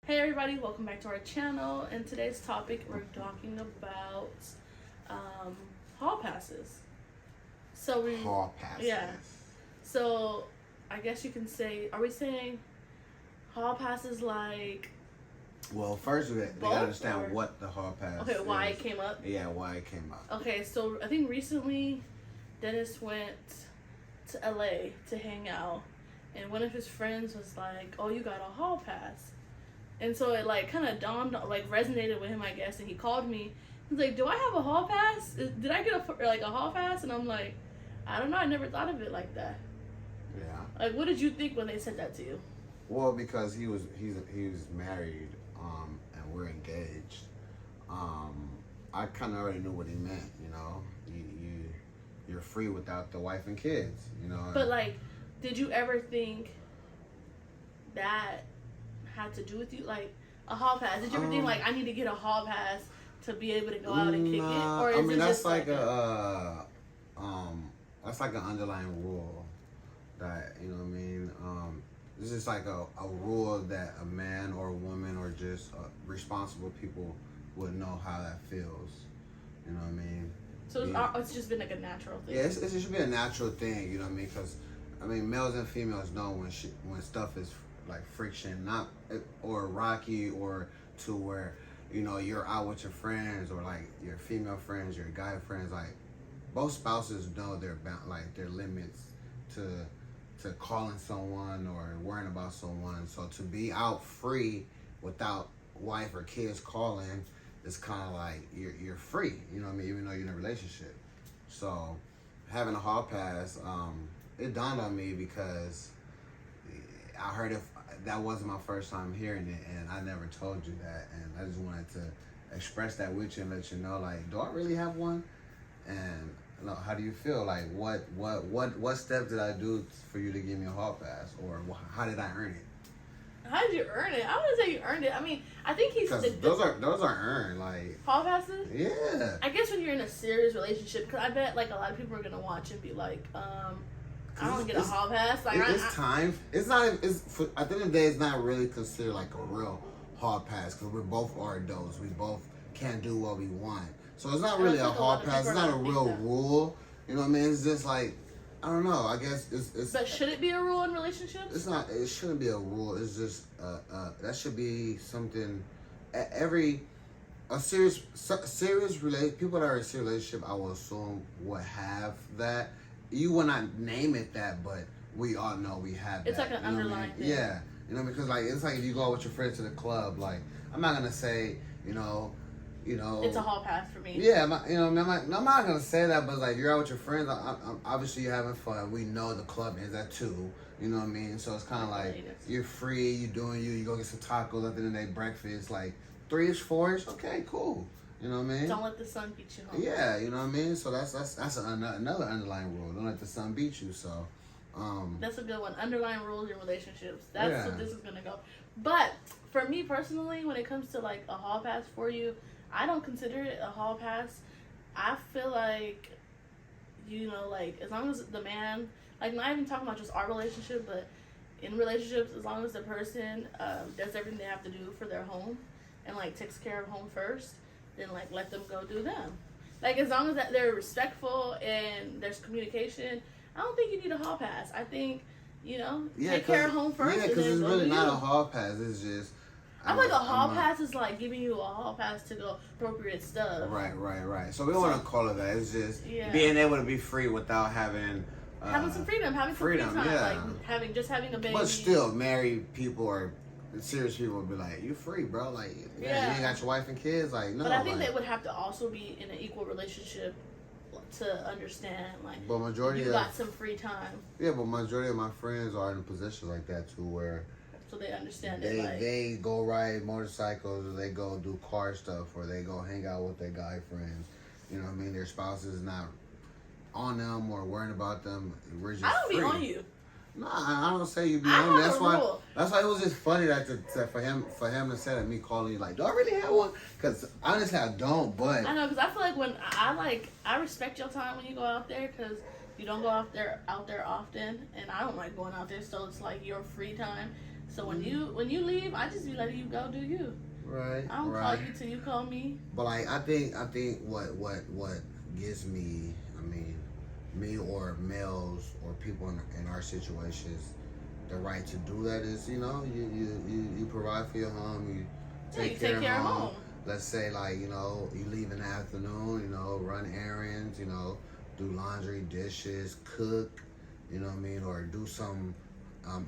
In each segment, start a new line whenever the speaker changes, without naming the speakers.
Hey everybody, welcome back to our channel. In today's topic, we're talking about um, hall passes.
Hall passes.
Yeah. So I guess you can say, are we saying hall passes like?
Well, first they gotta understand what the hall pass.
Okay, why it came up.
Yeah, why it came up.
Okay, so I think recently, Dennis went to LA to hang out, and one of his friends was like, "Oh, you got a hall pass." And so it like kind of resonated with him, I guess. And he called me. He's like, "Do I have a hall pass? Did I get a hall pass?" And I'm like, "I don't know. I never thought of it like that."
Yeah.
Like, what did you think when they said that to you?
Well, because he was married, and we're engaged. I kind of already knew what he meant. You know, you're free without the wife and kids. You know.
But like, did you ever think that had to do with you, like a hall pass? Did you ever think like, I need to get a hall pass to be able to go out and kick it? Or is it
that's
just
like that's like an underlying rule that, you know what I mean. It's just like a rule that a man or a woman or just responsible people would know how that feels. You know what I mean.
So it's just been like a natural thing.
Yeah, it should be a natural thing. You know what I mean? Because males and females know when stuff is like friction, not or rocky, or to where you're out with your friends or like your female friends, your guy friends. Like both spouses know their limits to calling someone or worrying about someone. So to be out free without wife or kids calling, it's kind of like you're free. You know what I mean? Even though you're in a relationship. So having a hall pass, it dawned on me because I heard it. That wasn't my first time hearing it, and I never told you that, and I just wanted to express that with you and let you know, like, do I really have one? And how do you feel? Like, what steps did I do for you to give me a hall pass, or how did I earn it?
How did you earn it? I wouldn't say you earned it. I mean, I think
those are earned, like
hall passes.
Yeah.
I guess when you're in a serious relationship, because I bet like a lot of people are gonna watch and be like, I don't get a hall pass. Like
it's time. It's not. At the end of the day, it's not really considered like a real hall pass because we both are adults. We both can't do what we want. So it's not really a hall pass. It's not a real rule. You know what I mean? It's just like, I don't know. I guess it's.
But should it be a rule in relationships?
It's not. It shouldn't be a rule. It's just that should be something. A serious people that are in a serious relationship, I will assume, would have that. You will not name it that, but we all know we have
it's
that.
It's like an underlying thing.
Yeah. Because like it's like if you go out with your friends to the club, like I'm not gonna say,
it's a hall pass for me.
Yeah, I'm not gonna say that, but like you're out with your friends, I'm obviously you're having fun. We know the club ends at 2. You know what I mean? So it's kind of like you're free, you doing you go get some tacos at the end of the day, breakfast, like 3-ish, 4-ish. Okay, cool. You know what I mean?
Don't let the sun beat you home.
Yeah, you know what I mean? So that's another underlying rule. Don't let the sun beat you. So
that's a good one. Underlying rules in relationships. That's what this is gonna go. But for me personally, when it comes to like a hall pass for you, I don't consider it a hall pass. I feel like, like as long as the man, like not even talking about just our relationship, but in relationships, as long as the person does everything they have to do for their home and like takes care of home first, then like let them go do them. Like as long as that they're respectful and there's communication, I don't think you need a hall pass. I think take care of home first.
Yeah, because it's really not a hall pass. It's just
I feel like a hall pass is like giving you a hall pass to go appropriate stuff.
Right. So we don't want to call it that. It's just being able to be free without having
some freedom, having some free time, like having a baby.
But still, married people or serious people would be like, "You free, bro? Like, you ain't got your wife and kids. Like, no."
But I think they would have to also be in an equal relationship to understand, like,
but majority
you got some free time.
Yeah, but majority of my friends are in a position like that too, where
so they understand
they go ride motorcycles, or they go do car stuff, or they go hang out with their guy friends. You know what I mean? Their spouse is not on them or worrying about them. We're just
I don't
free.
be on you.
No, I don't say you be on. That's why it was just funny that for him to say that, me calling you like, do I really have one? Because honestly, I don't. But
I know, because I feel like when I respect your time when you go out there, because you don't go out there often, and I don't like going out there, so it's like your free time. So when you leave, I just be letting you go do you.
Right.
I don't call you till you call me.
But like I think what gives me, I mean, me or males or people in our situations, the right to do that is, you provide for your home, you take care of home. Let's say like, you leave in the afternoon, run errands, do laundry, dishes, cook, you know what I mean, or do some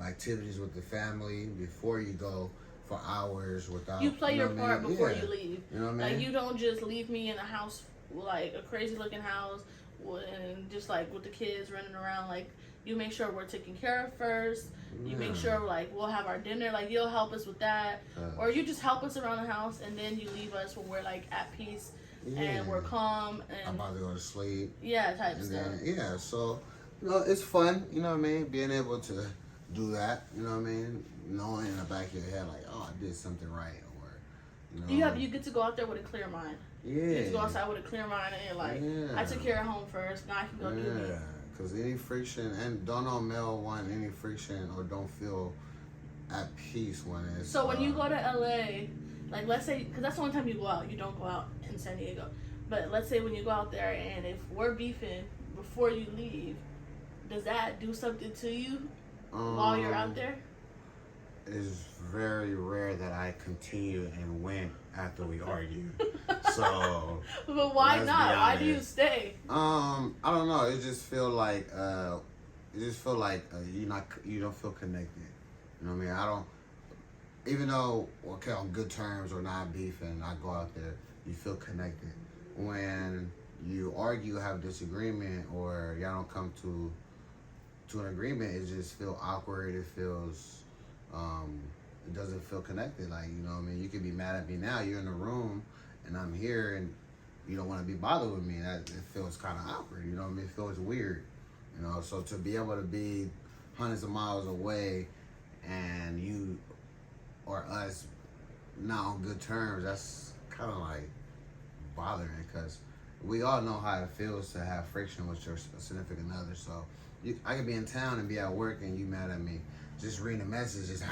activities with the family before you go for hours without.
You play your part before you leave.
You know what I mean?
Like you don't just leave me in a house, like a crazy looking house, and just like with the kids running around. Like you make sure we're taken care of first. You make sure like we'll have our dinner. Like you'll help us with that, or you just help us around the house, and then you leave us when we're like at peace and we're calm and
I'm about to go to sleep.
Yeah, type and stuff.
Then, so it's fun. You know what I mean? Being able to do that. You know what I mean? Knowing in the back of your head like, oh, I did something right, or
you get to go out there with a clear mind.
Yeah.
You get to go outside with a clear mind and like I took care of home first. Now I can go do it.
Because any friction, and don't know male want any friction or don't feel at peace when it's.
So when you go to LA, like let's say, because that's the only time you go out. You don't go out in San Diego. But let's say when you go out there and if we're beefing before you leave, does that do something to you while you're out there?
It's very rare that I continue and win after we argue. So.
But why not? Why do you stay?
I don't know. It just feel like you don't feel connected. You know what I mean? I don't. Even though on good terms or not beefing, I go out there. You feel connected. When you argue, have disagreement, or y'all don't come to an agreement, it just feel awkward. It feels. It doesn't feel connected. Like, you know what I mean? You could be mad at me now. You're in the room, and I'm here, and you don't want to be bothered with me. It feels kind of awkward. You know what I mean? It feels weird. So to be able to be hundreds of miles away, and you or us not on good terms, that's kind of like bothering, because we all know how it feels to have friction with your significant other. So I could be in town and be at work, and you mad at me. Just reading the messages,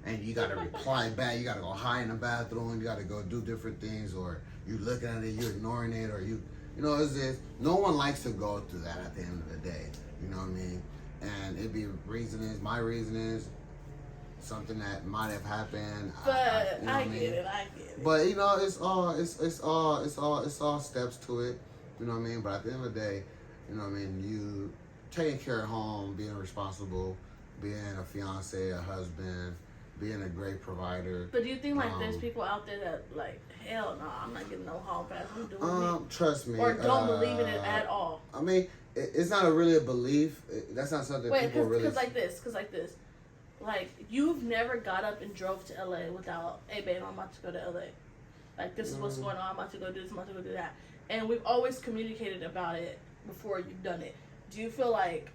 and you got to reply back. You got to go hide in the bathroom. You got to go do different things, or you looking at it, you ignoring it, or it's just, no one likes to go through that at the end of the day. You know what I mean? And it'd be my reasonings, something that might have happened.
But I get it.
But it's all steps to it. You know what I mean? But at the end of the day, you know what I mean? You taking care of home, being responsible, being a fiance, a husband, being a great provider.
But do you think like there's people out there that like, hell no, I'm not getting no hall pass. I'm doing it.
Trust me.
Or don't believe in it at all.
I mean, it's not really a belief. That's not something people really. Because
like this. Like, you've never got up and drove to LA without, hey babe, I'm about to go to LA. Like, this is what's going on. I'm about to go do this. I'm about to go do that. And we've always communicated about it before you've done it. Do you feel like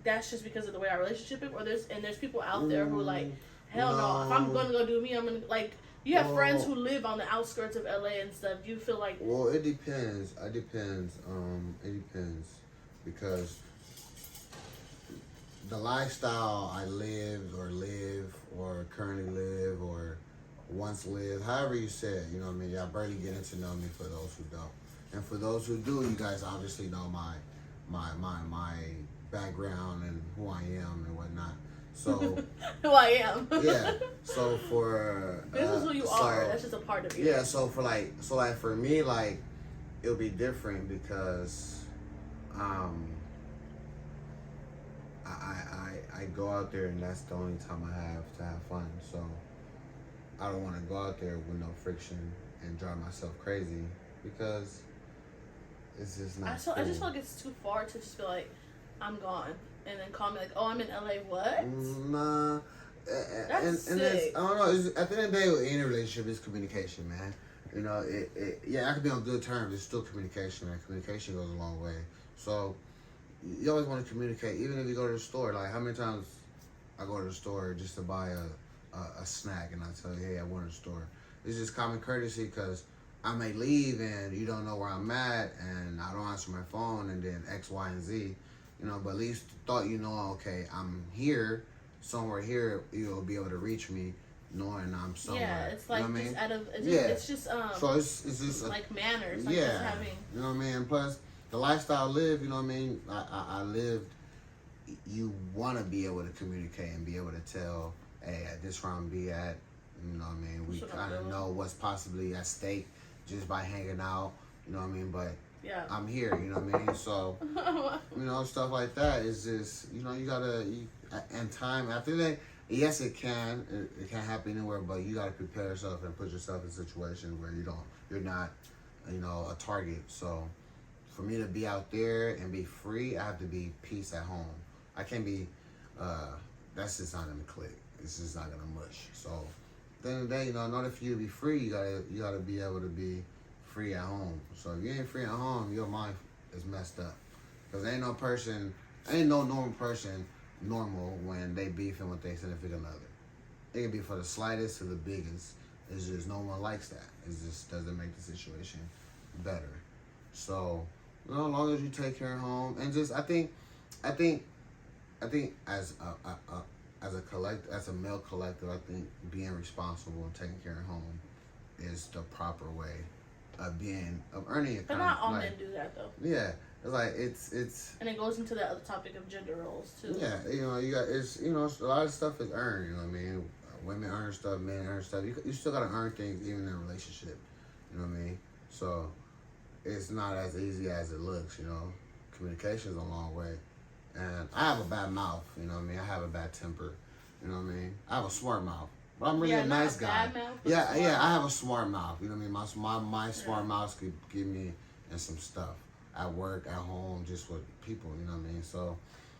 that's just because of the way our relationship is, or there's people out there who are like, hell no, if I'm gonna go do me, I'm gonna, like, you have friends who live on the outskirts of LA and stuff. Do you feel like?
Well, it depends. It depends because the lifestyle I live or currently live or once lived, however you say it, you know what I mean? Y'all barely getting to know me for those who don't. And for those who do, you guys obviously know my background and who I am and whatnot. So
who I am.
Yeah. So for
this is who you are. That's just a part of you.
Yeah. So for me, like, it'll be different because I go out there and that's the only time I have to have fun. So I don't want to go out there with no friction and drive myself crazy because it's just not.
I just feel like it's too far to just be like, I'm gone, and then call me like, oh, I'm in LA. What?
Nah.
That's sick.
I don't know. At the end of the day, with any relationship, it's communication, man. You know, I could be on good terms. It's still communication, man. Communication goes a long way. So you always want to communicate, even if you go to the store. Like, how many times I go to the store just to buy a snack, and I tell you, hey, I went to the store. It's just common courtesy because I may leave and you don't know where I'm at, and I don't answer my phone, and then X, Y, and Z. You know, but at least thought okay, I'm here, somewhere here, you'll be able to reach me knowing I'm somewhere.
Yeah, it's like, you know, just out of it's just
so it's just
like manners, like
yeah,
just having,
you know what I mean. And plus the lifestyle I live, you know what I mean. I lived. You want to be able to communicate and be able to tell, hey, at this round be at, you know what I mean. We kind of know what's possibly at stake just by hanging out, you know what I mean. But
yeah,
I'm here, you know what I mean. So you know, stuff like that is just, you know, you gotta and time. I think that yes, it can happen anywhere, but you gotta prepare yourself and put yourself in situations where you're not, you know, a target. So for me to be out there and be free, I have to be peace at home. I can't be. That's just not gonna click. It's just not gonna mush. So at the end of the day, you know, in order for you to be free, you gotta be able to be free at home. So if you ain't free at home, your mind is messed up. Cause ain't no normal person normal when they beefing with their significant other. It can be for the slightest to the biggest. It's just no one likes that. It just doesn't make the situation better. So, you know, as long as you take care of home and just I think as a male collective, I think being responsible and taking care of home is the proper way of earning a.
But not all men do that though.
Yeah, it's like it's.
And it goes into that other topic of gender roles too.
Yeah, you know, a lot of stuff is earned. You know what I mean? Women earn stuff, men earn stuff. You still gotta earn things even in a relationship. You know what I mean? So it's not as easy as it looks. You know, communication is a long way. And I have a bad mouth, you know what I mean? I have a bad temper, you know what I mean? I have a smart mouth, but I'm really a nice guy.
Bad mouth,
I have a smart mouth, you know what I mean? My smart mouth could get me in some stuff at work, at home, just with people, you know what I mean? So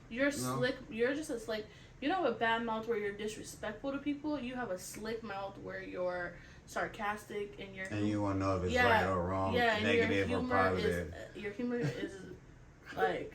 you're slick. You're just a slick. You don't have a bad mouth where you're disrespectful to people. You have a slick mouth where you're sarcastic and
you want to know if it's right or wrong, negative or positive.
Your humor is like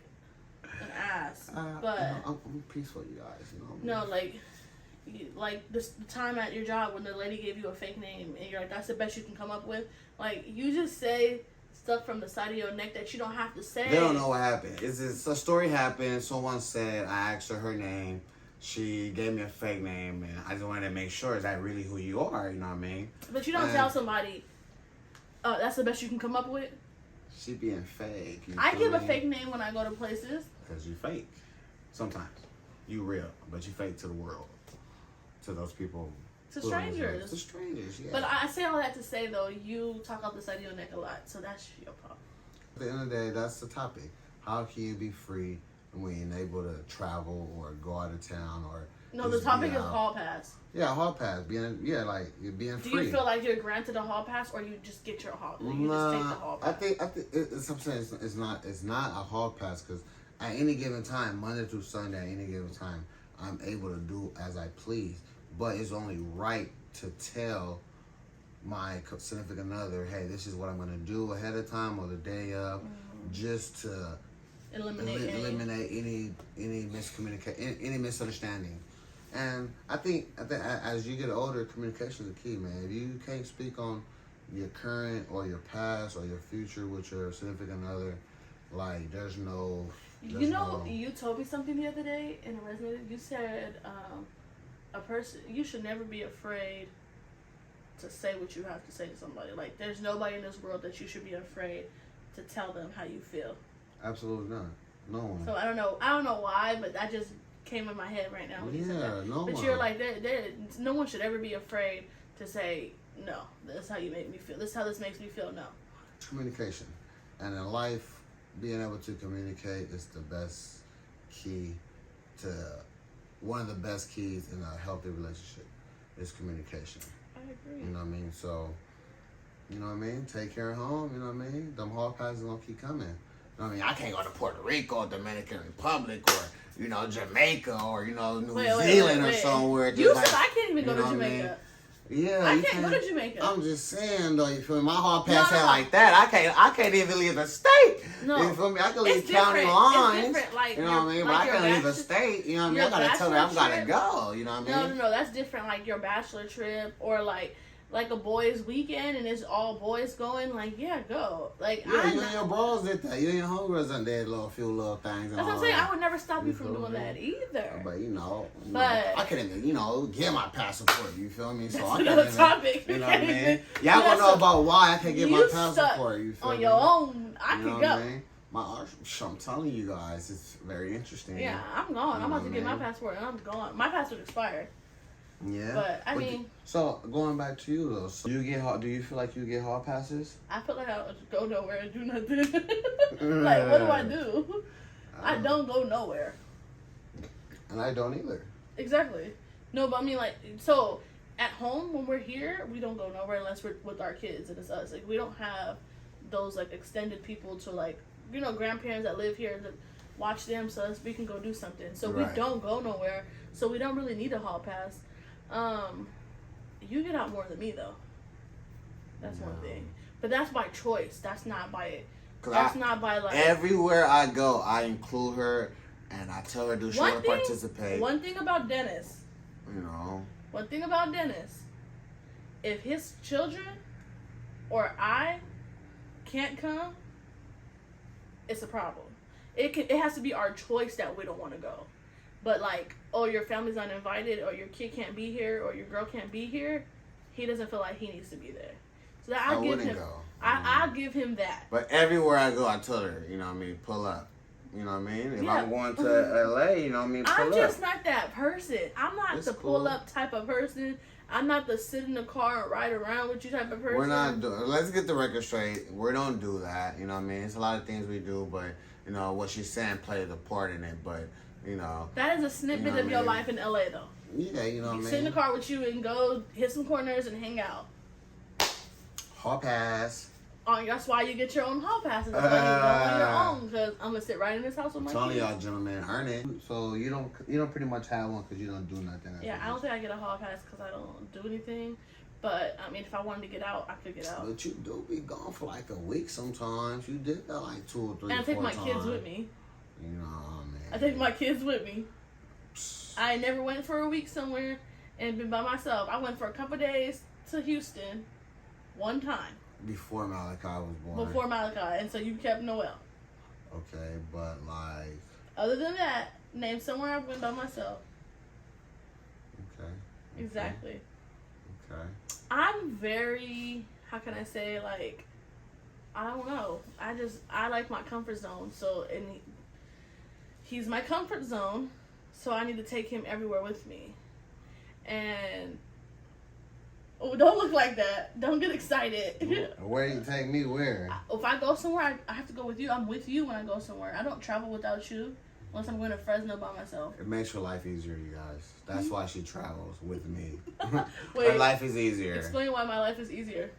an ass, but
I'm peaceful, you guys. You know.
No, like the time at your job when the lady gave you a fake name and you're like, that's the best you can come up with. Like you just say stuff from the side of your neck that you don't have to say.
They don't know what happened. It's a story happened. Someone said I asked her name. She gave me a fake name, and I just wanted to make sure is that really who you are. You know what I mean?
But you don't tell somebody, that's the best you can come up with.
She being fake.
I give a fake name when I go to places.
Because you fake. Sometimes. You real. But you fake to the world. To those people.
To strangers.
To strangers, yeah.
But I say all that to say, though, you talk out the side of your neck a lot. So that's your problem.
At the end of the day, that's the topic. How can you be free when you're able to travel or go out of town or...
No, the topic is hall pass.
Yeah, hall pass. Being free.
Do you feel like you're granted a hall pass, or you just get your hall? You just take the hall pass.
I think it's I'm saying it's not a hall pass because at any given time, Monday through Sunday, at any given time, I'm able to do as I please. But it's only right to tell my significant other, hey, this is what I'm gonna do ahead of time or the day of, just to eliminate any miscommunication, any misunderstanding. And I think as you get older, communication is the key, man. If you can't speak on your current or your past or your future with your significant other, like there's no.
You told me something the other day and it resonated. You said you should never be afraid to say what you have to say to somebody. Like there's nobody in this world that you should be afraid to tell them how you feel.
Absolutely not. No one.
So I don't know why, but that just came in my head right now when you said that.
No
but
one.
You're like, no one should ever be afraid to say, no, this is how you make me feel. This is how this makes me feel. No.
Communication. And in life, being able to communicate is the best key to, one of the best keys in a healthy relationship is communication.
I agree.
You know what I mean? So, you know what I mean? Take care of home, you know what I mean? Them hall passes gonna keep coming. You know what I mean? I can't go to Puerto Rico, Dominican Republic, or, you know, Jamaica, or, you know, New Zealand or somewhere.
You said I can't even go to Jamaica.
Yeah,
I can't go to Jamaica.
I'm just saying though, you feel me? My hall pass had like that. I can't even leave the state.
No,
you feel me? I can leave county lines.
Like,
you know what I mean? But I can't leave a state. You know what I mean? I gotta tell her I'm gotta go. You know what I mean?
No, that's different. Like your bachelor trip or like like a boys' weekend and it's all boys going, like, yeah, go. Like,
yeah, you and your bros did that. You and your homegirls done did a few little things.
That's what I'm saying. I would never stop you from doing that either.
But
but
I couldn't even, get my passport. You feel me? So I
another topic.
You know what I mean? Y'all gonna know about why I can't get my passport. You feel
on
me?
your own. I could go.
I mean? I'm telling you guys, it's very interesting.
Yeah, I'm gone. I'm about to get my passport and I'm gone. My passport expired.
Yeah.
But I mean,
so going back to you though, so do you feel like you get hall passes?
I feel like I would go nowhere and do nothing. Like, what do I do? I don't go nowhere.
And I don't either.
Exactly. No, but I mean, like, so at home when we're here, we don't go nowhere unless we're with our kids and it's us. Like, we don't have those like extended people to like, grandparents that live here to watch them, so we can go do something. So we don't go nowhere. So we don't really need a hall pass. You get out more than me though. That's one thing. But that's by choice. That's not by. Not by like.
Everywhere I go, I include her, and I tell her she want to participate.
One thing about Dennis.
One
thing about Dennis. If his children, or I, can't come, it's a problem. It has to be our choice that we don't want to go. But like, oh, your family's uninvited, or your kid can't be here, or your girl can't be here, he doesn't feel like he needs to be there. So that I give him. I'll give him that.
But everywhere I go, I tell her, pull up. You know what I mean? If I'm going to LA, pull up.
I'm just not that person. I'm not the pull up type of person. I'm not the sit in the car and ride around with you type of person.
We're not doing. Let's get the record straight. We don't do that. You know what I mean? It's a lot of things we do, but what she's saying plays a part in it. But
that is a snippet of your life in LA, though.
Yeah, you know what I mean.
Sit in the car with you and go hit some corners and hang out.
Hall pass.
Oh, that's why you get your own hall passes. That's why you go on your own, because I'm gonna sit right in this house with my kids.
Telling y'all, gentlemen, earn it. So you don't pretty much have one because you don't do nothing.
Yeah, I don't think I get a hall pass because I don't do anything. But I mean, if I wanted to get out, I could get out.
But you do be gone for like a week sometimes. You did that like 2 or 3.
And I take my kids with me.
Man.
I take my kids with me. I never went for a week somewhere and been by myself. I went for a couple days to Houston, one time.
Before Malachi was born.
Before Malachi, and so you kept Noel.
Okay, but like.
Other than that, name somewhere I went by myself.
Okay.
Exactly.
Okay.
I'm very, how can I say, like, I don't know. I like my comfort zone. So, and he's my comfort zone. So I need to take him everywhere with me. And, oh, don't look like that. Don't get excited.
Where you take me where?
If I go somewhere, I have to go with you. I'm with you when I go somewhere. I don't travel without you. Unless I'm going to Fresno by myself.
It makes your life easier, you guys. That's why she travels with me.
Wait,
her life is easier.
Explain why my life is easier.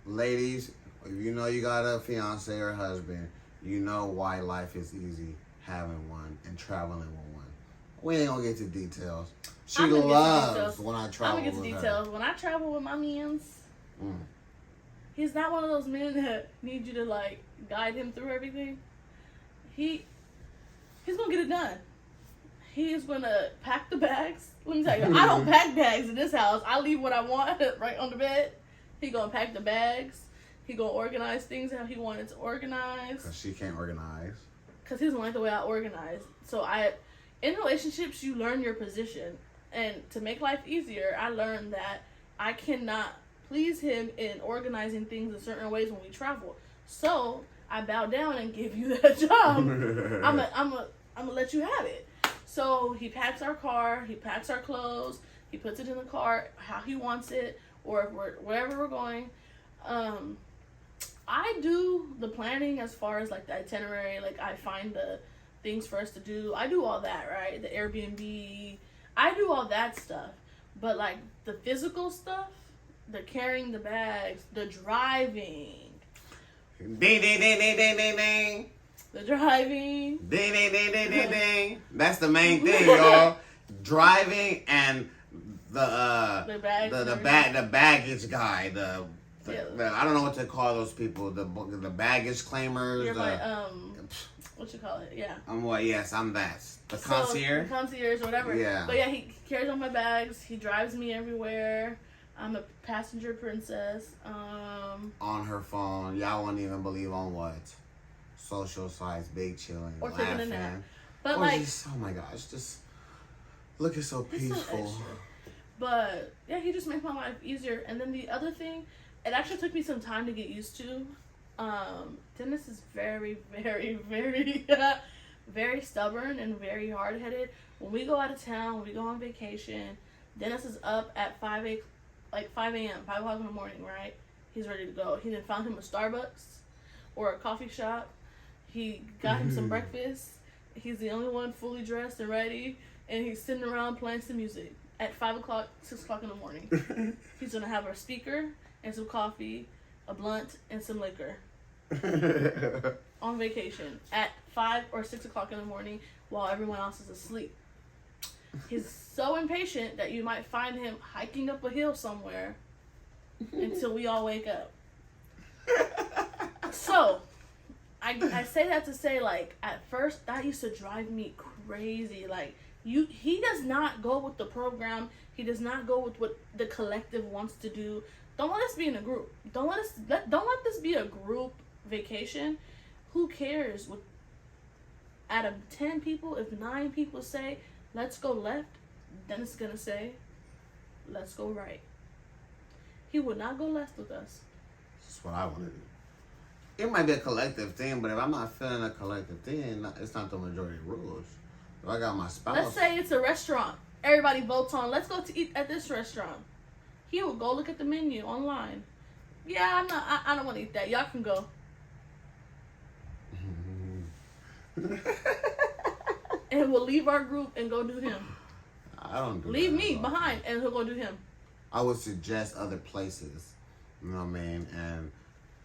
Ladies, if you know you got a fiance or husband, you know why life is easy having one and traveling with one. We ain't gonna get to details. She loves when I travel with her. I'm gonna get to details.
When I travel with my mans, he's not one of those men that need you to like guide him through everything. He's gonna get it done. He's gonna pack the bags. Let me tell you, I don't pack bags in this house. I leave what I want right on the bed. He gonna pack the bags. He gonna organize things how he wanted to organize.
Cause she can't organize.
Cause he doesn't like the way I organize. So in relationships, you learn your position, and to make life easier, I learned that I cannot please him in organizing things in certain ways when we travel. So I bow down and give you that job. I'm gonna let you have it. So he packs our car, he packs our clothes, he puts it in the car how he wants it, or if wherever we're going. I do the planning as far as like the itinerary. Like I find the things for us to do. I do all that, right? The Airbnb. I do all that stuff. But like the physical stuff, the carrying the bags, the driving.
Ding, ding, ding, ding, ding, ding, ding.
The driving.
Ding, ding, ding, ding, ding, ding. That's the main thing, y'all. Driving and the baggage guy. I don't know what to call those people. The baggage claimers.
You're what you call it? Yeah.
Yes, I'm that. The concierge.
The concierge or whatever.
Yeah.
But yeah, he carries all my bags. He drives me everywhere. I'm a passenger princess.
On her phone. Y'all won't even believe on what. Social sites, big chilling,
or
laughing.
taking a nap. But
or
like,
just, oh my gosh, just looking so peaceful.
So but yeah, he just makes my life easier. And then the other thing, it actually took me some time to get used to. Dennis is very, very, very, very stubborn and very hard headed. When we go out of town, when we go on vacation, Dennis is up at 5 a.m., 5 o'clock in the morning, right? He's ready to go. He then found him a Starbucks or a coffee shop. He got him some breakfast. He's the only one fully dressed and ready, and he's sitting around playing some music at 5 o'clock, 6 o'clock in the morning. He's gonna have a speaker and some coffee, a blunt, and some liquor on vacation at 5 or 6 o'clock in the morning while everyone else is asleep. He's so impatient that you might find him hiking up a hill somewhere until we all wake up. So, I say that to say, like, at first, that used to drive me crazy. Like, he does not go with the program. He does not go with what the collective wants to do. Don't let us be in a group. Don't let this be a group vacation. Who cares? Out of 10 people, if 9 people say, let's go left, then it's gonna say, let's go right. He would not go left with us.
That's what I want to do. It might be a collective thing, but if I'm not feeling a collective thing, it's not the majority rules. If I got my spouse.
Let's say it's a restaurant. Everybody votes on, let's go to eat at this restaurant. He will go look at the menu online. Yeah, I don't want to eat that. Y'all can go. And we'll leave our group and go do him.
I don't do
Leave me behind and he'll go do him.
I would suggest other places. You know what I mean? And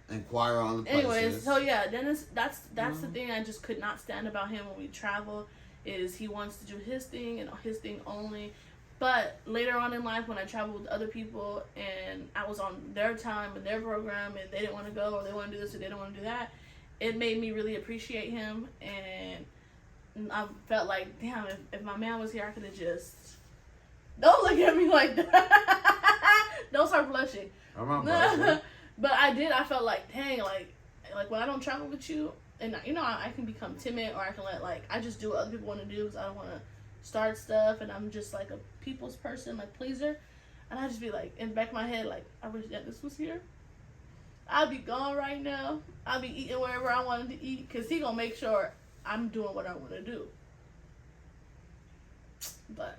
inquire on the places.
Anyways, so yeah, Dennis, that's the thing I just could not stand about him when we travel, is he wants to do his thing and his thing only. But later on in life, when I traveled with other people and I was on their time and their program and they didn't want to go or they want to do this or they don't want to do that, it made me really appreciate him. And I felt like, damn, if my man was here, I could have just... Don't look at me like that. Don't start blushing.
I'm not blushing.
But I felt like, dang, like when I don't travel with you, and you know, I can become timid, or I can I just do what other people want to do because I don't want to start stuff, and I'm just like a people's person, like pleaser, and I just be like, in the back of my head, like, I wish Dennis was here. I'd be gone right now. I'd be eating wherever I wanted to eat, because he gonna make sure I'm doing what I want to do. But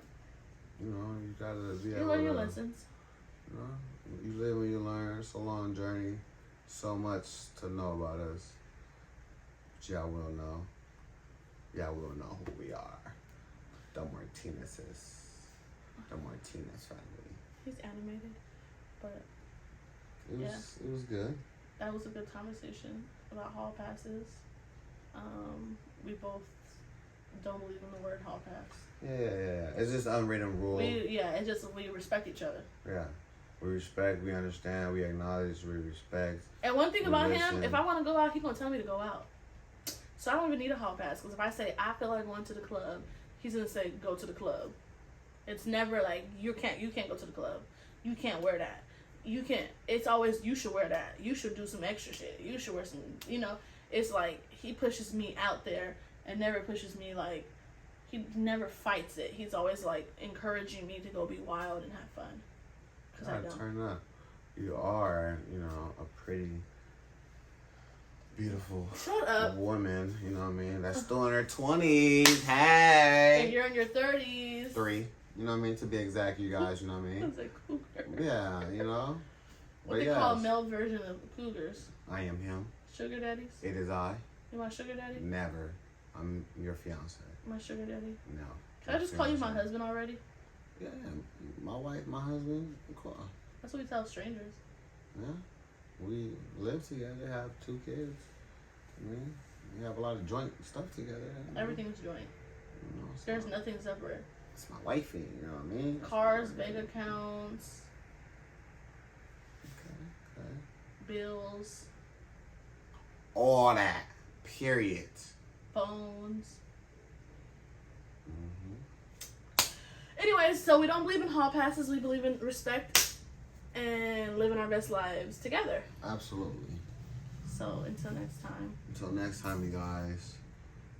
you know, you gotta be able
you learn your lessons.
You know, you live and you learn. It's a long journey. So much to know about us. But y'all will know. Y'all will know who we are. The Martinez's. The Martinez family.
He's animated, but
it was good.
That was a good conversation about hall passes. We both don't believe in the word hall pass.
Yeah. It's just unwritten rule.
It's just we respect each other.
Yeah. We respect, we understand, we acknowledge, we respect.
And one thing about him, if I want to go out, he's going to tell me to go out. So I don't even need a hall pass, because if I say I feel like going to the club, he's going to say go to the club. It's never like you can't go to the club. You can't wear that. You can't. It's always you should wear that. You should do some extra shit. You should wear some, it's like he pushes me out there and never pushes me like, he never fights it. He's always like encouraging me to go be wild and have fun.
I don't. Turn up. You are, a pretty, beautiful woman. You know what I mean? That's still in her 20s. Hey.
And you're in your 30s.
3. You know what I mean? To be exact, you guys. You know what I mean?
It's like cougar.
Yeah.
What they call a male version of cougars.
I am him.
Sugar daddies.
It is I.
You my sugar daddy?
Never. I'm your fiance.
My sugar daddy?
No.
Can I just call you my husband already?
Yeah, my wife, my husband. Cool.
That's what we tell strangers.
Yeah, we live together, have 2 kids. I mean, we have a lot of joint stuff together.
Everything's joint. There's nothing separate.
It's my wifey, you know what I mean?
Cars, bank accounts.
Okay.
Bills.
All that. Period.
Phones. Anyways, so we don't believe in hall passes. We believe in respect and living our best lives together.
Absolutely.
So until next time.
Until next time, you guys.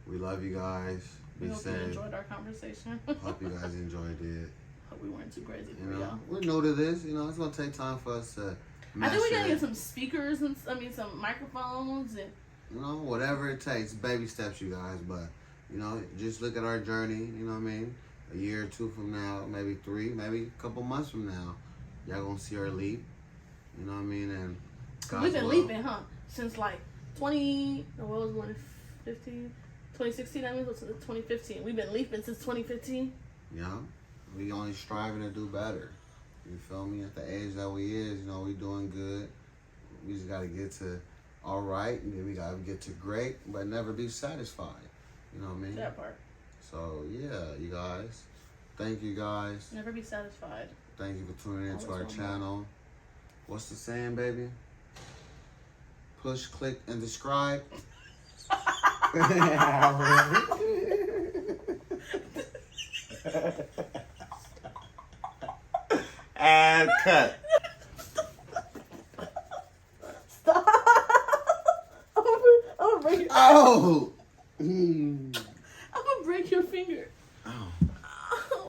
We love you guys.
We
Be
hope
safe.
you enjoyed our conversation.
Hope you guys enjoyed it.
Hope we weren't too crazy
You
for
know,
y'all.
we're new to this. You know, it's gonna take time for us to.
I think we gotta
it.
get some speakers and some microphones and.
You know, whatever it takes, baby steps, you guys. But you know, just look at our journey. You know what I mean? A year or two from now, maybe 3, maybe a couple months from now, y'all gonna see our leap. You know what I mean? And
we've been leaping, huh? Since like 2016. That means what's 2015. We've been leaping since 2015.
Yeah, we only striving to do better. You feel me? At the age that we is, you know, we doing good. We just gotta get to all right, and then we gotta get to great, but never be satisfied. You know what I mean?
That part.
So yeah, you guys. Thank you guys.
Never be satisfied.
Thank you for tuning into our
Always
channel. What's the saying, baby? Push, click, and subscribe. And cut.
Stop. I'm gonna break your,
Oh!
I'm gonna break your finger.